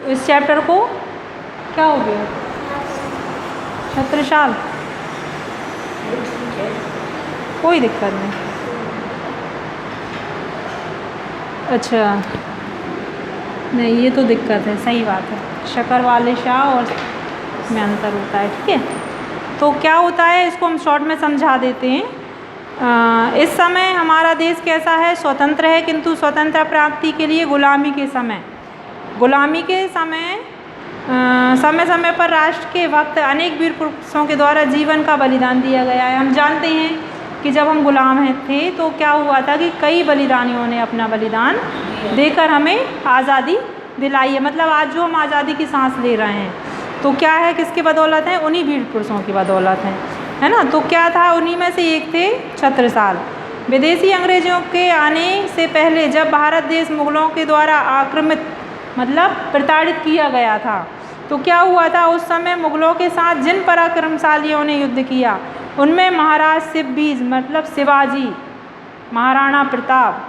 इस चैप्टर को क्या हो गया, छत्रसाल, कोई दिक्कत नहीं। अच्छा नहीं, ये तो दिक्कत है, सही बात है, शक्कर वाले शाह और में अंतर होता है। ठीक है, तो क्या होता है इसको हम शॉर्ट में समझा देते हैं। इस समय हमारा देश कैसा है, स्वतंत्र है, किंतु स्वतंत्रता प्राप्ति के लिए गुलामी के समय समय समय पर राष्ट्र के भक्त अनेक वीर पुरुषों के द्वारा जीवन का बलिदान दिया गया है। हम जानते हैं कि जब हम गुलाम थे तो क्या हुआ था कि कई बलिदानियों ने अपना बलिदान देकर हमें आज़ादी दिलाई है। मतलब आज जो हम आज़ादी की सांस ले रहे हैं तो क्या है, किसकी बदौलत है, उन्हीं वीर पुरुषों की बदौलत है ना। तो क्या था, उन्हीं में से एक थे छत्रसाल। विदेशी अंग्रेजों के आने से पहले जब भारत देश मुगलों के द्वारा आक्रमित मतलब प्रताड़ित किया गया था, तो क्या हुआ था, उस समय मुगलों के साथ जिन पराक्रमशालियों ने युद्ध किया उनमें महाराज शिवबीज मतलब शिवाजी, महाराणा प्रताप,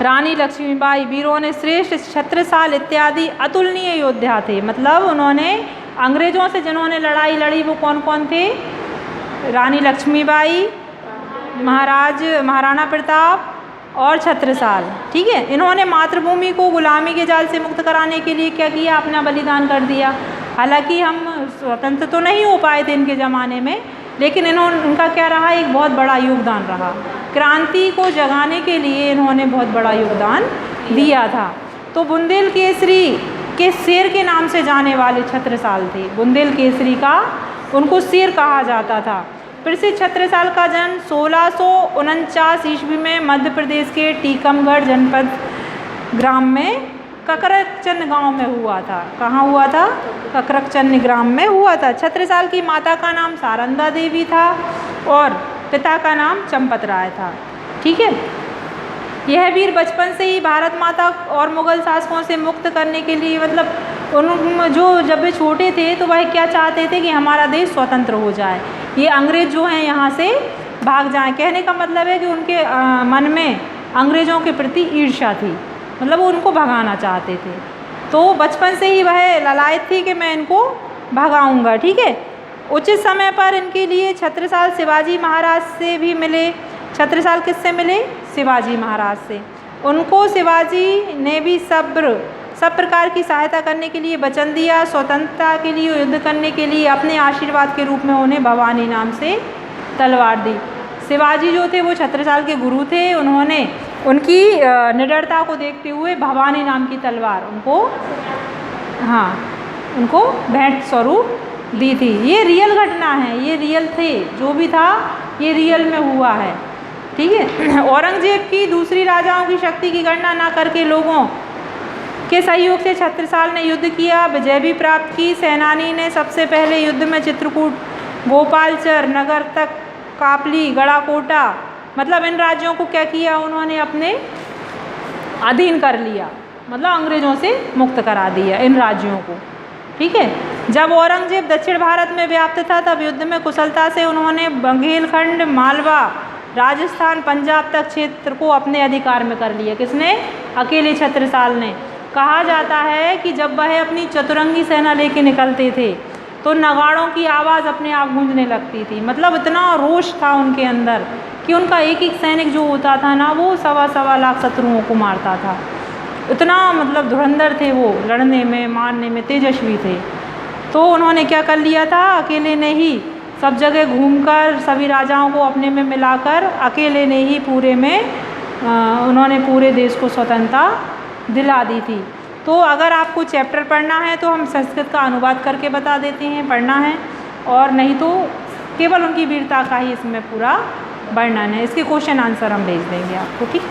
रानी लक्ष्मीबाई, वीरों ने श्रेष्ठ छत्रसाल इत्यादि अतुलनीय योद्धा थे। मतलब उन्होंने अंग्रेजों से जिन्होंने लड़ाई लड़ी वो कौन कौन थे, रानी लक्ष्मीबाई, महाराणा प्रताप और छत्रसाल। ठीक है, इन्होंने मातृभूमि को गुलामी के जाल से मुक्त कराने के लिए क्या किया, अपना बलिदान कर दिया। हालांकि हम स्वतंत्र तो नहीं हो पाए थे इनके ज़माने में, लेकिन उनका क्या रहा, एक बहुत बड़ा योगदान रहा। क्रांति को जगाने के लिए इन्होंने बहुत बड़ा योगदान दिया था। तो बुंदेल केसरी के शेर के नाम से जाने वाले छत्रसाल थे। बुंदेल केसरी का उनको शेर कहा जाता था। प्रसिद्ध छत्रसाल का जन्म 1649 ईस्वी में मध्य प्रदेश के टीकमगढ़ जनपद ग्राम में ककरचंद गांव में हुआ था। कहाँ हुआ था, ककरचंद ग्राम में हुआ था। छत्रसाल की माता का नाम सारंदा देवी था और पिता का नाम चंपत राय था। ठीक है, यह वीर बचपन से ही भारत माता और मुगल शासकों से मुक्त करने के लिए मतलब जब वे छोटे थे तो वह क्या चाहते थे कि हमारा देश स्वतंत्र हो जाए, ये अंग्रेज जो हैं यहाँ से भाग जाएं। कहने का मतलब है कि उनके मन में अंग्रेज़ों के प्रति ईर्ष्या थी, मतलब वो उनको भगाना चाहते थे। तो बचपन से ही वह ललायत थी कि मैं इनको भगाऊंगा। ठीक है, उचित समय पर इनके लिए छत्रसाल शिवाजी महाराज से भी मिले। छत्रसाल किससे मिले, शिवाजी महाराज से। उनको शिवाजी ने भी सब प्रकार की सहायता करने के लिए वचन दिया। स्वतंत्रता के लिए युद्ध करने के लिए अपने आशीर्वाद के रूप में उन्हें भवानी नाम से तलवार दी। शिवाजी जो थे वो छत्रसाल के गुरु थे। उन्होंने उनकी निडरता को देखते हुए भवानी नाम की तलवार उनको भेंट स्वरूप दी थी। ये रियल घटना है, ये रियल थे, जो भी था ये रियल में हुआ है। ठीक है, औरंगजेब की दूसरी राजाओं की शक्ति की गणना न करके लोगों के सहयोग से छत्रसाल ने युद्ध किया, विजय भी प्राप्त की। सेनानी ने सबसे पहले युद्ध में चित्रकूट, गोपालचर, नगर तक, कापली, गड़ाकोटा मतलब इन राज्यों को क्या किया, उन्होंने अपने अधीन कर लिया, मतलब अंग्रेजों से मुक्त करा दिया इन राज्यों को। ठीक है, जब औरंगजेब दक्षिण भारत में व्याप्त था तब युद्ध में कुशलता से उन्होंने बुंदेलखंड, मालवा, राजस्थान, पंजाब तक क्षेत्र को अपने अधिकार में कर लिया। किसने, अकेले छत्रसाल ने। कहा जाता है कि जब वह अपनी चतुरंगी सेना लेके निकलते थे तो नगाड़ों की आवाज़ अपने आप गूंजने लगती थी। मतलब इतना रोष था उनके अंदर कि उनका एक एक सैनिक जो होता था ना, वो 1.25 लाख शत्रुओं को मारता था। इतना मतलब धुरंधर थे वो, लड़ने में, मारने में तेजस्वी थे। तो उन्होंने क्या कर लिया था, अकेले ने ही सब जगह घूमकर सभी राजाओं को अपने में मिलाकर अकेले ने ही उन्होंने पूरे देश को स्वतंत्रता दिला दी थी। तो अगर आपको चैप्टर पढ़ना है तो हम संस्कृत का अनुवाद करके बता देते हैं, पढ़ना है, और नहीं तो केवल उनकी वीरता का ही इसमें पूरा वर्णन है। इसके क्वेश्चन आंसर हम भेज देंगे आपको। ठीक।